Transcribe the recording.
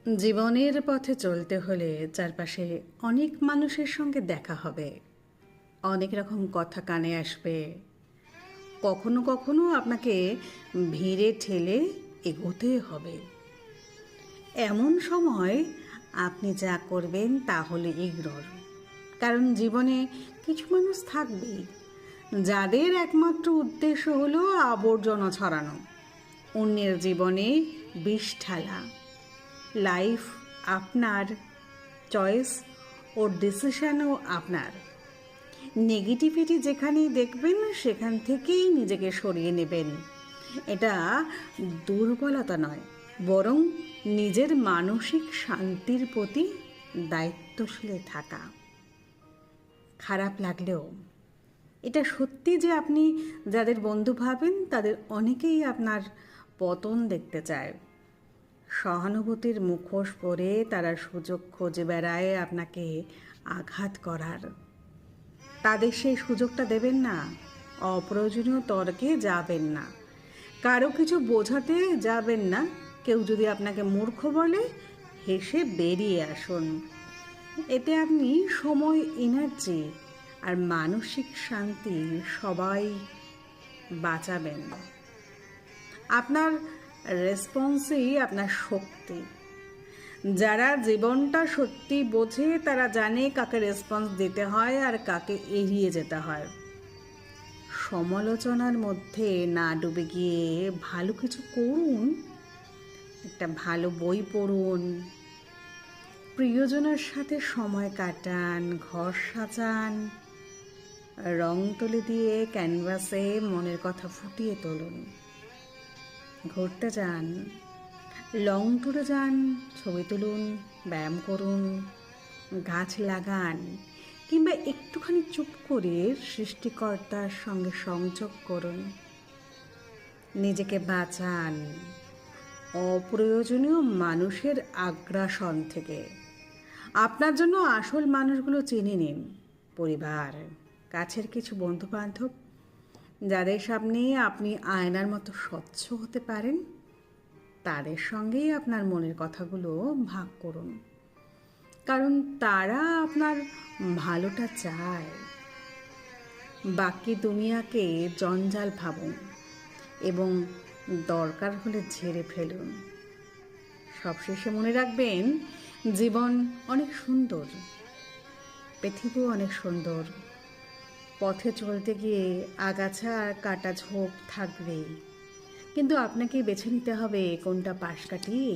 জীবনের পথে চলতে হলে চারপাশে অনেক মানুষের সঙ্গে দেখা হবে, অনেক রকম কথা কানে আসবে। কখনো কখনো আপনাকে ভিড়ে ঠেলে এগোতে হবে। এমন সময় আপনি যা করবেন তা হলো ইগনোর। কারণ জীবনে কিছু মানুষ থাকবেই যাদের একমাত্র উদ্দেশ্য হলো আবর্জনা ছড়ানো, অন্যের জীবনে বিষ ঢালা। লাইফ আপনার, চয়েস ও ডিসিশনও আপনার। নেগেটিভিটি যেখানেই দেখবেন সেখান থেকেই নিজেকে সরিয়ে নেবেন। এটা দুর্বলতা নয়, বরং নিজের মানসিক শান্তির প্রতি দায়িত্বশীল থাকা। খারাপ লাগলেও এটা সত্যি যে আপনি যাদের বন্ধু ভাবেন তাদের অনেকেই আপনার পতন দেখতে চায়। সহানুভূতির মুখোশ পরে তারা সুযোগ খুঁজে বেড়ায় আপনাকে আঘাত করার। তাদের সেই সুযোগটা দেবেন না। অপ্রয়োজনীয় তর্কে যাবেন না, কারো কিছু বোঝাতে যাবেন না। কেউ যদি আপনাকে মূর্খ বলে, হেসে বেরিয়ে আসুন। এতে আপনি সময়, এনার্জি আর মানসিক শান্তি সবাই বাঁচাবেন। আপনার রেসপন্সই আপনার শক্তি। যারা জীবনটা সত্যি বোঝে তারা জানে কাকে রেসপন্স দিতে হয় আর কাকে এড়িয়ে যেতে হয়। সমালোচনার মধ্যে না ডুবে গিয়ে ভালো কিছু করুন। একটা ভালো বই পড়ুন, প্রিয়জনের সাথে সময় কাটান, ঘর সাজান, রং তুলি দিয়ে ক্যানভাসে মনের কথা ফুটিয়ে তুলুন। ঘুরতে যান, লং ট্যুরে যান, ছবি তুলুন, ব্যায়াম করুন, গাছ লাগান, কিংবা একটুখানি চুপ করে সৃষ্টিকর্তার সঙ্গে সংযোগ করুন। নিজেকে বাঁচান অপ্রয়োজনীয় মানুষের আগ্রাসন থেকে। আপনার জন্য আসল মানুষগুলো চিনে নিন। পরিবার, কাছের কিছু বন্ধুবান্ধব, যাদের সামনে আপনি আয়নার মতো স্বচ্ছ হতে পারেন, তাদের সঙ্গেই আপনার মনের কথাগুলো ভাগ করুন। কারণ তারা আপনার ভালোটা চায়। বাকি দুনিয়াকে জঞ্জাল ভাবুন এবং দরকার হলে ঝেড়ে ফেলুন। সবশেষে মনে রাখবেন, জীবন অনেক সুন্দর, পৃথিবীও অনেক সুন্দর। পথে চলতে গিয়ে আগাছা আর কাটা ঝোপ থাকবেই, কিন্তু আপনাকে বেছে নিতে হবে কোনটা পাশ কাটিয়ে